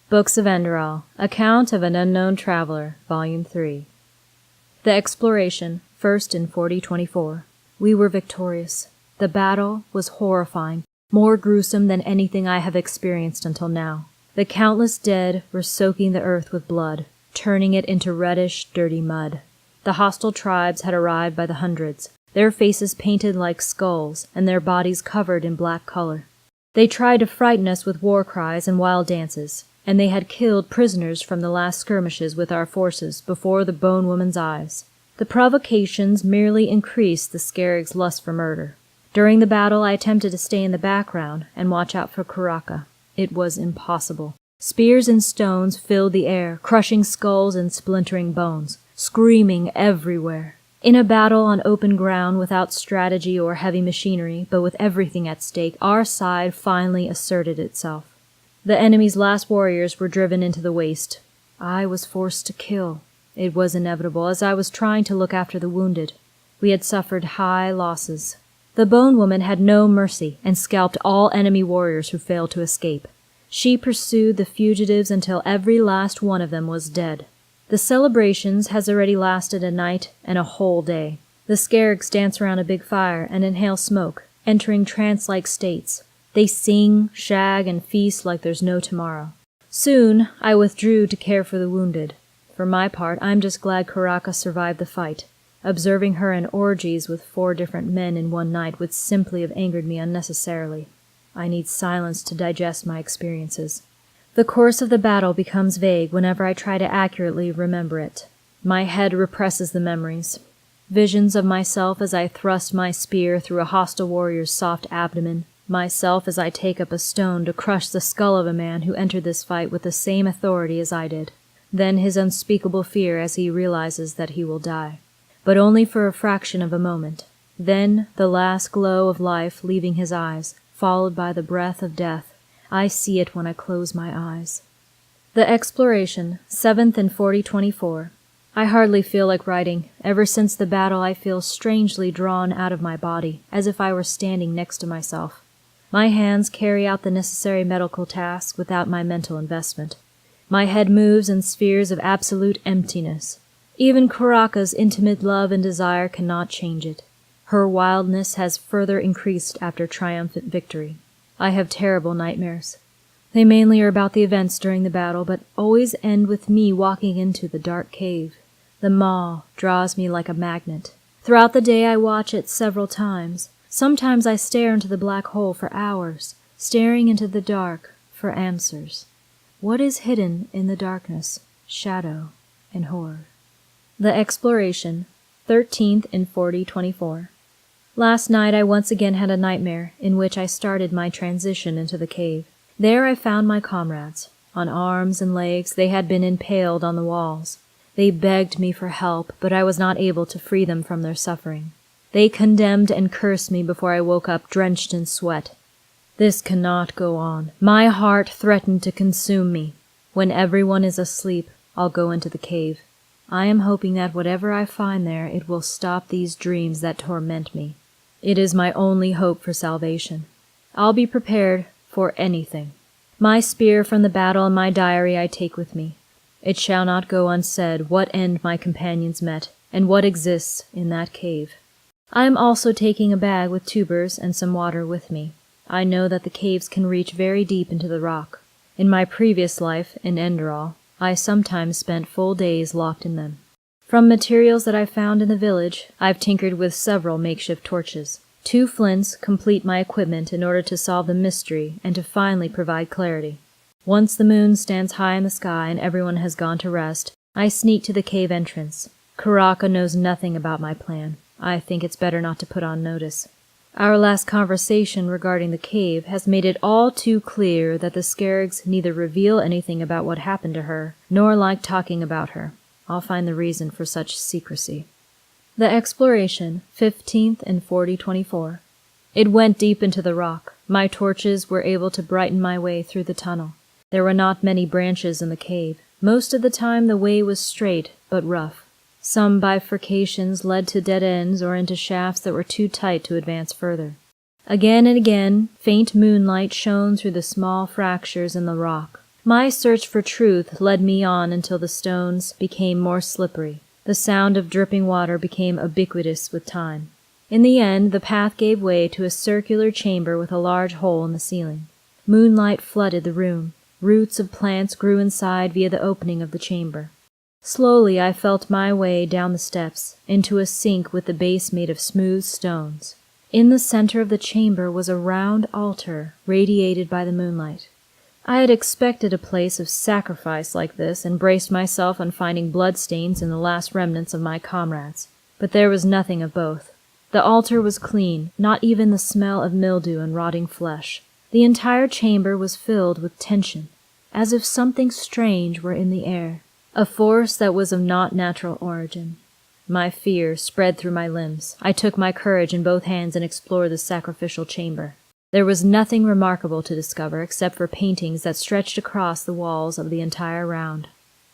Books of Enderal, Account of an Unknown Traveler, Volume 3. The Exploration, first in 4024. We were victorious. The battle was horrifying, more gruesome than anything I have experienced until now. The countless dead were soaking the earth with blood, turning it into reddish, dirty mud. The hostile tribes had arrived by the hundreds, their faces painted like skulls and their bodies covered in black color. They tried to frighten us with war cries and wild dances, and they had killed prisoners from the last skirmishes with our forces before the Bone Woman's eyes. The provocations merely increased the Scarig's lust for murder. During the battle, I attempted to stay in the background and watch out for Karaka. It was impossible. Spears and stones filled the air, crushing skulls and splintering bones, screaming everywhere. In a battle on open ground without strategy or heavy machinery, but with everything at stake, our side finally asserted itself. The enemy's last warriors were driven into the waste. I was forced to kill. It was inevitable, as I was trying to look after the wounded. We had suffered high losses. The Bone Woman had no mercy and scalped all enemy warriors who failed to escape. She pursued the fugitives until every last one of them was dead. The celebrations has already lasted a night and a whole day. The Skarigs dance around a big fire and inhale smoke, entering trance-like states. They sing, shag, and feast like there's no tomorrow. Soon, I withdrew to care for the wounded. For my part, I'm just glad Karaka survived the fight. Observing her in orgies with 4 different men in one night would simply have angered me unnecessarily. I need silence to digest my experiences. The course of the battle becomes vague whenever I try to accurately remember it. My head represses the memories. Visions of myself as I thrust my spear through a hostile warrior's soft abdomen, myself as I take up a stone to crush the skull of a man who entered this fight with the same authority as I did. Then his unspeakable fear as he realizes that he will die. But only for a fraction of a moment. Then the last glow of life leaving his eyes, followed by the breath of death. I see it when I close my eyes. The Exploration, 7th in 4024. I hardly feel like writing. Ever since the battle I feel strangely drawn out of my body, as if I were standing next to myself. My hands carry out the necessary medical tasks without my mental investment. My head moves in spheres of absolute emptiness. Even Karaka's intimate love and desire cannot change it. Her wildness has further increased after triumphant victory. I have terrible nightmares. They mainly are about the events during the battle, but always end with me walking into the dark cave. The maw draws me like a magnet. Throughout the day I watch it several times. Sometimes I stare into the black hole for hours, staring into the dark for answers. What is hidden in the darkness, shadow, and horror? The Exploration, 13th in 4024. Last night I once again had a nightmare in which I started my transition into the cave. There I found my comrades. On arms and legs they had been impaled on the walls. They begged me for help, but I was not able to free them from their suffering. They condemned and cursed me before I woke up drenched in sweat. This cannot go on. My heart threatened to consume me. When everyone is asleep, I'll go into the cave. I am hoping that whatever I find there, it will stop these dreams that torment me. It is my only hope for salvation. I'll be prepared for anything. My spear from the battle and my diary I take with me. It shall not go unsaid what end my companions met, and what exists in that cave. I am also taking a bag with tubers and some water with me. I know that the caves can reach very deep into the rock. In my previous life, in Enderal, I sometimes spent full days locked in them. From materials that I found in the village, I've tinkered with several makeshift torches. 2 flints complete my equipment in order to solve the mystery and to finally provide clarity. Once the moon stands high in the sky and everyone has gone to rest, I sneak to the cave entrance. Karaka knows nothing about my plan. I think it's better not to put on notice. Our last conversation regarding the cave has made it all too clear that the Skarigs neither reveal anything about what happened to her, nor like talking about her. I'll find the reason for such secrecy. The Exploration, 15th in 4024. It went deep into the rock. My torches were able to brighten my way through the tunnel. There were not many branches in the cave. Most of the time the way was straight, but rough. Some bifurcations led to dead ends or into shafts that were too tight to advance further. Again and again, faint moonlight shone through the small fractures in the rock. My search for truth led me on until the stones became more slippery. The sound of dripping water became ubiquitous with time. In the end, the path gave way to a circular chamber with a large hole in the ceiling. Moonlight flooded the room. Roots of plants grew inside via the opening of the chamber. Slowly I felt my way down the steps, into a sink with the base made of smooth stones. In the center of the chamber was a round altar, radiated by the moonlight. I had expected a place of sacrifice like this and braced myself on finding bloodstains in the last remnants of my comrades. But there was nothing of both. The altar was clean, not even the smell of mildew and rotting flesh. The entire chamber was filled with tension, as if something strange were in the air, a force that was of not natural origin. My fear spread through my limbs. I took my courage in both hands and explored the sacrificial chamber. There was nothing remarkable to discover except for paintings that stretched across the walls of the entire round.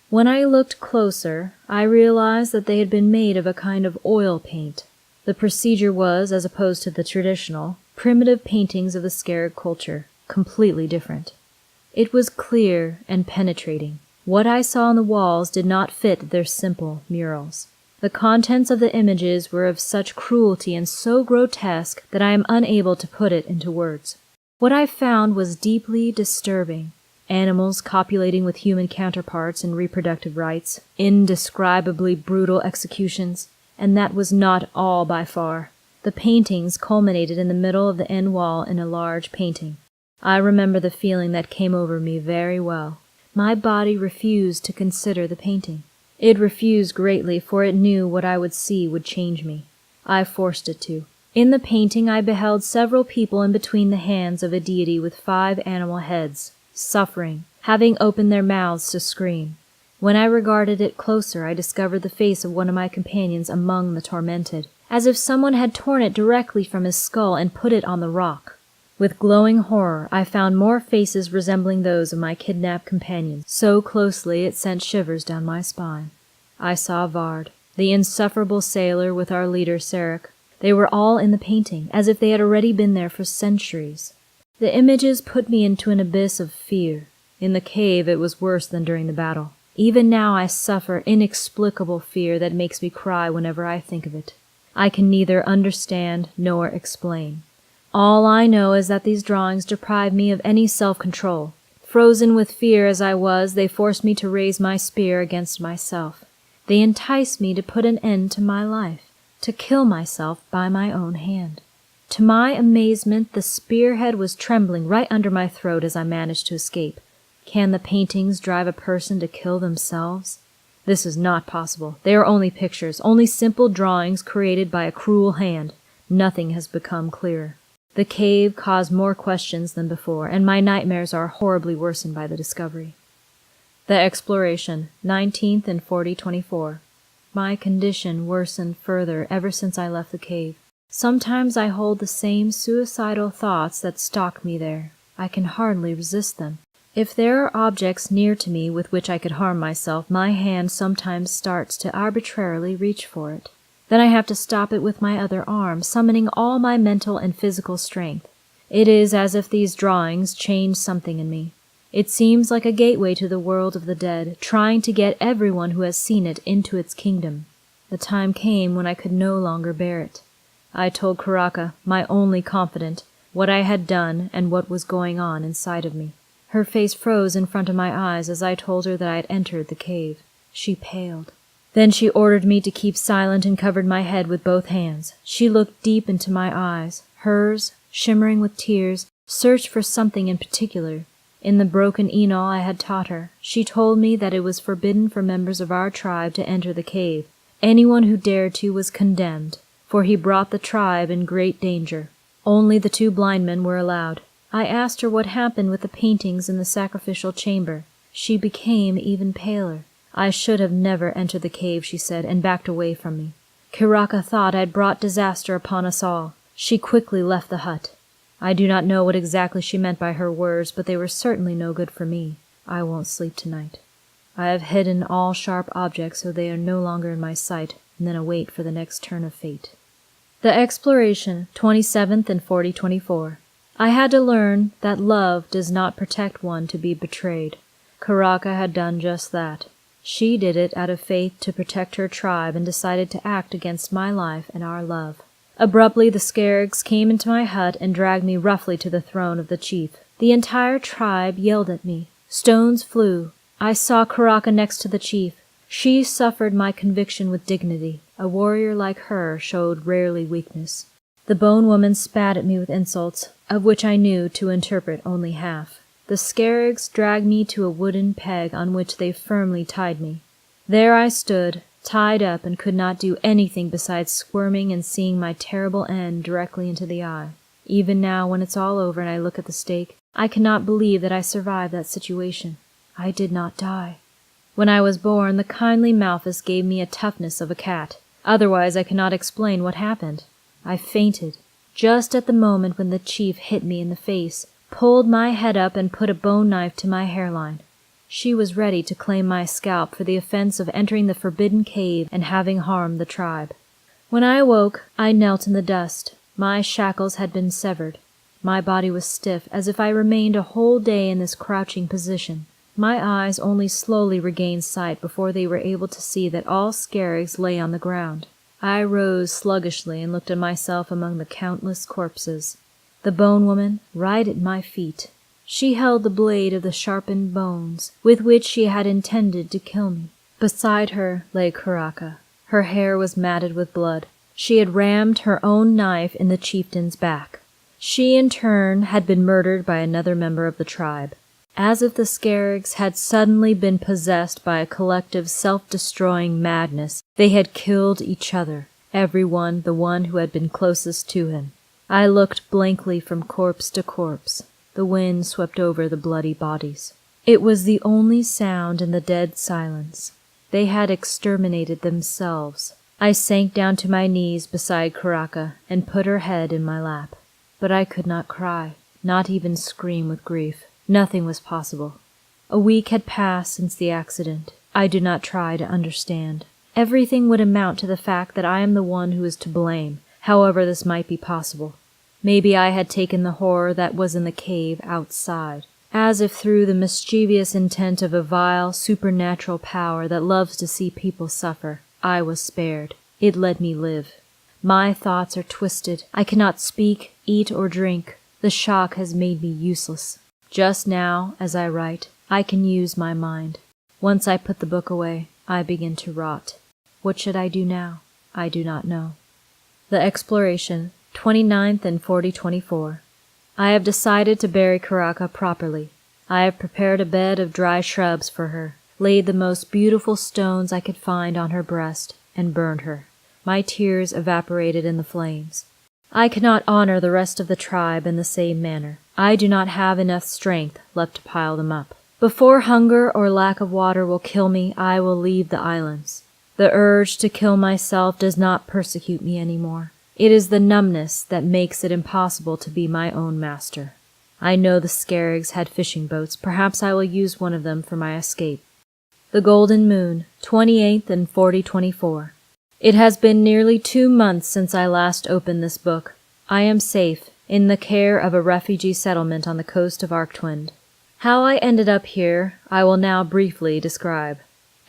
When I looked closer, I realized that they had been made of a kind of oil paint. The procedure was, as opposed to the traditional, primitive paintings of the Skyrim culture, completely different. It was clear and penetrating. What I saw on the walls did not fit their simple murals. The contents of the images were of such cruelty and so grotesque that I am unable to put it into words. What I found was deeply disturbing. Animals copulating with human counterparts in reproductive rites, indescribably brutal executions, and that was not all by far. The paintings culminated in the middle of the end wall in a large painting. I remember the feeling that came over me very well. My body refused to consider the painting. It refused greatly, for it knew what I would see would change me. I forced it to. In the painting I beheld several people in between the hands of a deity with 5 animal heads, suffering, having opened their mouths to scream. When I regarded it closer, I discovered the face of one of my companions among the tormented, as if someone had torn it directly from his skull and put it on the rock. With glowing horror, I found more faces resembling those of my kidnapped companions, so closely it sent shivers down my spine. I saw Vard, the insufferable sailor with our leader Sarek. They were all in the painting, as if they had already been there for centuries. The images put me into an abyss of fear. In the cave it was worse than during the battle. Even now I suffer inexplicable fear that makes me cry whenever I think of it. I can neither understand nor explain. All I know is that these drawings deprive me of any self-control. Frozen with fear as I was, they forced me to raise my spear against myself. They enticed me to put an end to my life, to kill myself by my own hand. To my amazement, the spearhead was trembling right under my throat as I managed to escape. Can the paintings drive a person to kill themselves? This is not possible. They are only pictures, only simple drawings created by a cruel hand. Nothing has become clearer. The cave caused more questions than before, and my nightmares are horribly worsened by the discovery. The exploration, 19th and 4024. My condition worsened further ever since I left the cave. Sometimes I hold the same suicidal thoughts that stalk me there. I can hardly resist them. If there are objects near to me with which I could harm myself, my hand sometimes starts to arbitrarily reach for it. Then I have to stop it with my other arm, summoning all my mental and physical strength. It is as if these drawings changed something in me. It seems like a gateway to the world of the dead, trying to get everyone who has seen it into its kingdom. The time came when I could no longer bear it. I told Karaka, my only confidant, what I had done and what was going on inside of me. Her face froze in front of my eyes as I told her that I had entered the cave. She paled. Then she ordered me to keep silent and covered my head with both hands. She looked deep into my eyes. Hers, shimmering with tears, searched for something in particular. In the broken Enal I had taught her, she told me that it was forbidden for members of our tribe to enter the cave. Anyone who dared to was condemned, for he brought the tribe in great danger. Only the 2 blind men were allowed. I asked her what happened with the paintings in the sacrificial chamber. She became even paler. I should have never entered the cave, she said, and backed away from me. Karaka thought I'd brought disaster upon us all. She quickly left the hut. I do not know what exactly she meant by her words, but they were certainly no good for me. I won't sleep tonight. I have hidden all sharp objects so they are no longer in my sight, and then await for the next turn of fate. The exploration, 27th and 4024. I had to learn that love does not protect one to be betrayed. Karaka had done just that. She did it out of faith to protect her tribe and decided to act against my life and our love. Abruptly, the Scarabs came into my hut and dragged me roughly to the throne of the chief. The entire tribe yelled at me. Stones flew. I saw Karaka next to the chief. She suffered my conviction with dignity. A warrior like her showed rarely weakness. The bone woman spat at me with insults, of which I knew to interpret only half. The Scarabs dragged me to a wooden peg on which they firmly tied me. There I stood, tied up, and could not do anything besides squirming and seeing my terrible end directly into the eye. Even now, when it's all over and I look at the stake, I cannot believe that I survived that situation. I did not die. When I was born, the kindly Malthus gave me a toughness of a cat. Otherwise, I cannot explain what happened. I fainted, just at the moment when the chief hit me in the face, pulled my head up and put a bone knife to my hairline. She was ready to claim my scalp for the offense of entering the forbidden cave and having harmed the tribe. When I awoke, I knelt in the dust. My shackles had been severed. My body was stiff, as if I remained a whole day in this crouching position. My eyes only slowly regained sight before they were able to see that all Scarabs lay on the ground. I rose sluggishly and looked at myself among the countless corpses. The bone woman, right at my feet. She held the blade of the sharpened bones, with which she had intended to kill me. Beside her lay Karaka. Her hair was matted with blood. She had rammed her own knife in the chieftain's back. She, in turn, had been murdered by another member of the tribe. As if the Scarabs had suddenly been possessed by a collective self-destroying madness, they had killed each other, everyone the one who had been closest to him. I looked blankly from corpse to corpse. The wind swept over the bloody bodies. It was the only sound in the dead silence. They had exterminated themselves. I sank down to my knees beside Karaka and put her head in my lap. But I could not cry, not even scream with grief. Nothing was possible. A week had passed since the accident. I do not try to understand. Everything would amount to the fact that I am the one who is to blame, however this might be possible. Maybe I had taken the horror that was in the cave outside, as if through the mischievous intent of a vile, supernatural power that loves to see people suffer. I was spared. It let me live. My thoughts are twisted. I cannot speak, eat, or drink. The shock has made me useless. Just now, as I write, I can use my mind. Once I put the book away, I begin to rot. What should I do now? I do not know. The Exploration, 29th and 4024. I have decided to bury Karaka properly. I have prepared a bed of dry shrubs for her, laid the most beautiful stones I could find on her breast, and burned her. My tears evaporated in the flames. I cannot honor the rest of the tribe in the same manner. I do not have enough strength left to pile them up. Before hunger or lack of water will kill me, I will leave the islands. The urge to kill myself does not persecute me anymore. It is the numbness that makes it impossible to be my own master. I know the Scarabs had fishing boats. Perhaps I will use one of them for my escape. The Golden Moon, 28th and 4024. It has been nearly 2 months since I last opened this book. I am safe, in the care of a refugee settlement on the coast of Arctwind. How I ended up here, I will now briefly describe.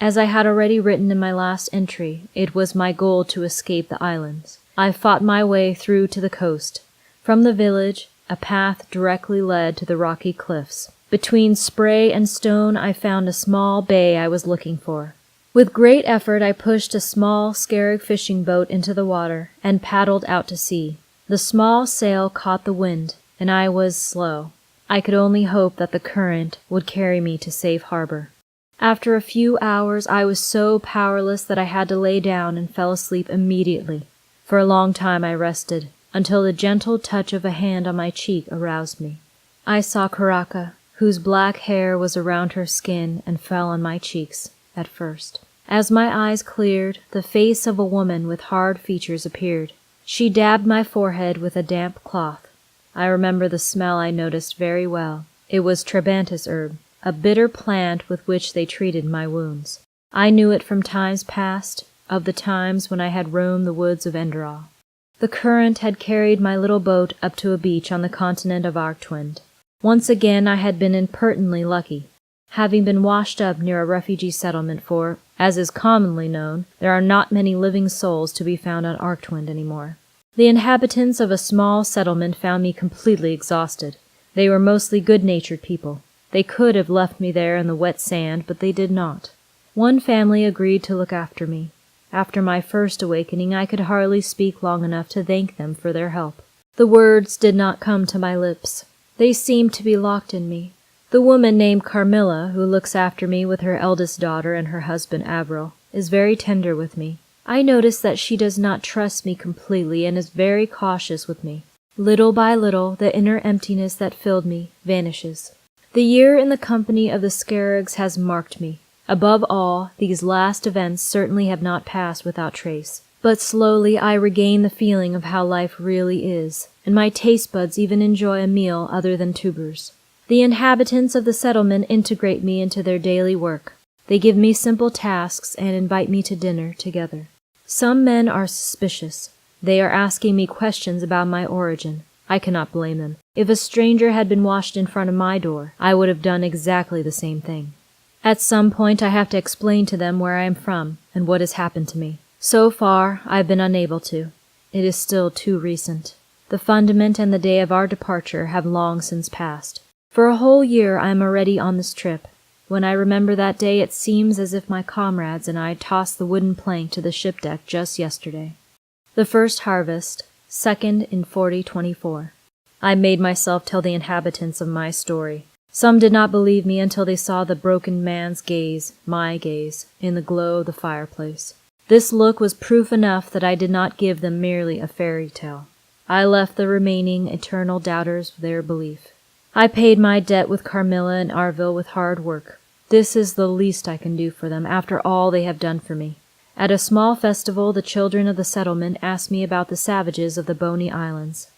As I had already written in my last entry, it was my goal to escape the islands. I fought my way through to the coast. From the village, a path directly led to the rocky cliffs. Between spray and stone, I found a small bay I was looking for. With great effort, I pushed a small Scarab fishing boat into the water and paddled out to sea. The small sail caught the wind, and I was slow. I could only hope that the current would carry me to safe harbor. After a few hours, I was so powerless that I had to lay down and fell asleep immediately. For a long time I rested, until the gentle touch of a hand on my cheek aroused me. I saw Karaka, whose black hair was around her skin and fell on my cheeks, at first. As my eyes cleared, the face of a woman with hard features appeared. She dabbed my forehead with a damp cloth. I remember the smell I noticed very well. It was Trebantus herb, a bitter plant with which they treated my wounds. I knew it from times past, of the times when I had roamed the woods of Enderal. The current had carried my little boat up to a beach on the continent of Arctwind. Once again I had been impertinently lucky. having been washed up near a refugee settlement for, as is commonly known, there are not many living souls to be found on Arctwind anymore. The inhabitants of a small settlement found me completely exhausted. They were mostly good-natured people. They could have left me there in the wet sand, but they did not. One family agreed to look after me. After my first awakening, I could hardly speak long enough to thank them for their help. The words did not come to my lips. They seemed to be locked in me. The woman named Carmilla, who looks after me with her eldest daughter and her husband Avril, is very tender with me. I notice that she does not trust me completely and is very cautious with me. Little by little, the inner emptiness that filled me vanishes. The year in the company of the Skyrigs has marked me. Above all, these last events certainly have not passed without trace. But slowly I regain the feeling of how life really is, and my taste buds even enjoy a meal other than tubers. The inhabitants of the settlement integrate me into their daily work. They give me simple tasks and invite me to dinner together. Some men are suspicious. They are asking me questions about my origin. I cannot blame them. If a stranger had been washed in front of my door, I would have done exactly the same thing. At some point I have to explain to them where I am from and what has happened to me. So far, I have been unable to. It is still too recent. The fundament and the day of our departure have long since passed. For a whole year I am already on this trip. When I remember that day, it seems as if my comrades and I tossed the wooden plank to the ship deck just yesterday. The first harvest, 2nd in 4024. I made myself tell the inhabitants of my story. Some did not believe me until they saw the broken man's gaze, my gaze, in the glow of the fireplace. This look was proof enough that I did not give them merely a fairy tale. I left the remaining eternal doubters their belief. I paid my debt with Carmilla and Arvil with hard work. This is the least I can do for them after all they have done for me. At a small festival, the children of the settlement asked me about the savages of the Bony Islands.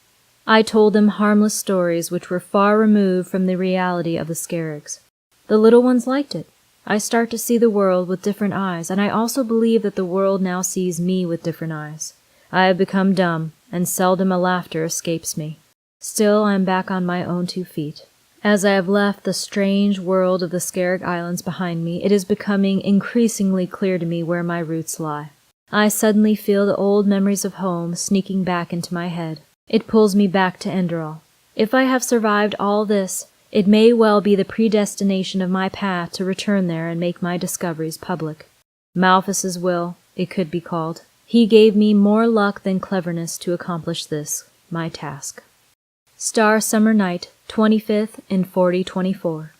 I told them harmless stories which were far removed from the reality of the Skyrigs. The little ones liked it. I start to see the world with different eyes, and I also believe that the world now sees me with different eyes. I have become dumb, and seldom a laughter escapes me. Still, I am back on my own 2 feet. As I have left the strange world of the Skyrig Islands behind me, it is becoming increasingly clear to me where my roots lie. I suddenly feel the old memories of home sneaking back into my head. It pulls me back to Enderal. If I have survived all this, it may well be the predestination of my path to return there and make my discoveries public. Malthus's will, it could be called. He gave me more luck than cleverness to accomplish this, my task. Star Summer Night, 25th in 4024.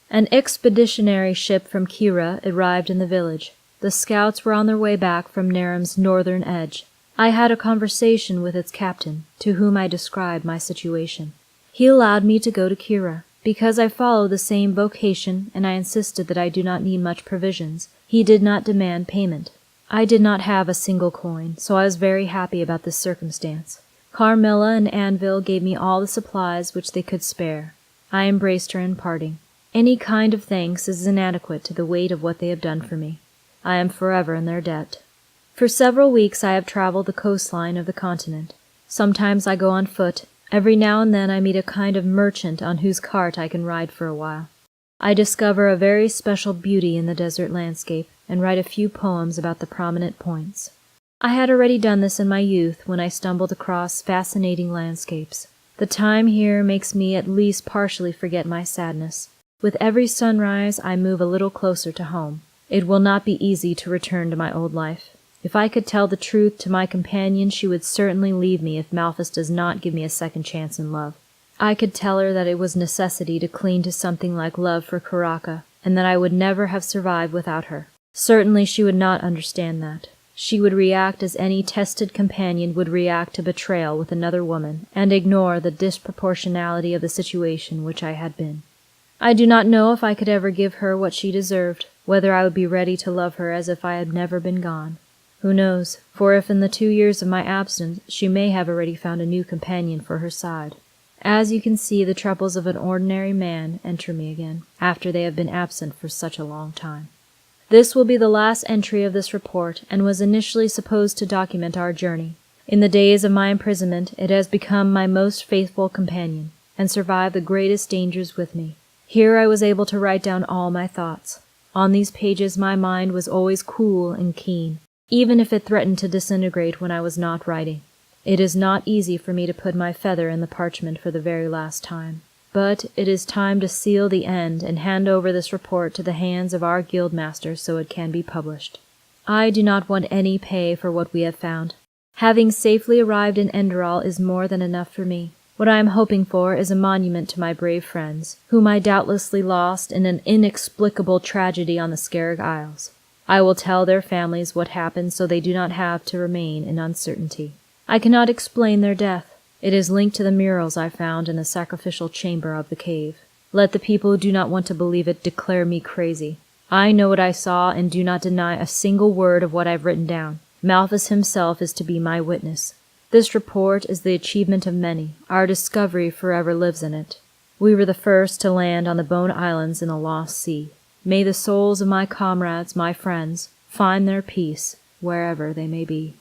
An expeditionary ship from Kira arrived in the village. The scouts were on their way back from Naram's northern edge. I had a conversation with its captain, to whom I described my situation. He allowed me to go to Kira. Because I follow the same vocation and I insisted that I do not need much provisions, he did not demand payment. I did not have a single coin, so I was very happy about this circumstance. Carmilla and Anvil gave me all the supplies which they could spare. I embraced her in parting. Any kind of thanks is inadequate to the weight of what they have done for me. I am forever in their debt. For several weeks I have traveled the coastline of the continent. Sometimes I go on foot. Every now and then I meet a kind of merchant on whose cart I can ride for a while. I discover a very special beauty in the desert landscape and write a few poems about the prominent points. I had already done this in my youth when I stumbled across fascinating landscapes. The time here makes me at least partially forget my sadness. With every sunrise I move a little closer to home. It will not be easy to return to my old life. If I could tell the truth to my companion, she would certainly leave me if Malthus does not give me a second chance in love. I could tell her that it was necessity to cling to something like love for Karaka, and that I would never have survived without her. Certainly she would not understand that. She would react as any tested companion would react to betrayal with another woman, and ignore the disproportionality of the situation which I had been. I do not know if I could ever give her what she deserved, whether I would be ready to love her as if I had never been gone. Who knows, for if in the 2 years of my absence she may have already found a new companion for her side. As you can see, the troubles of an ordinary man enter me again, after they have been absent for such a long time. This will be the last entry of this report, and was initially supposed to document our journey. In the days of my imprisonment it has become my most faithful companion, and survived the greatest dangers with me. Here I was able to write down all my thoughts. On these pages my mind was always cool and keen, even if it threatened to disintegrate when I was not writing. It is not easy for me to put my feather in the parchment for the very last time. But it is time to seal the end and hand over this report to the hands of our guildmaster so it can be published. I do not want any pay for what we have found. Having safely arrived in Enderal is more than enough for me. What I am hoping for is a monument to my brave friends, whom I doubtlessly lost in an inexplicable tragedy on the Skerrig Isles. I will tell their families what happened so they do not have to remain in uncertainty. I cannot explain their death. It is linked to the murals I found in the sacrificial chamber of the cave. Let the people who do not want to believe it declare me crazy. I know what I saw and do not deny a single word of what I've written down. Malthus himself is to be my witness. This report is the achievement of many. Our discovery forever lives in it. We were the first to land on the Bone Islands in the Lost Sea. May the souls of my comrades, my friends, find their peace wherever they may be.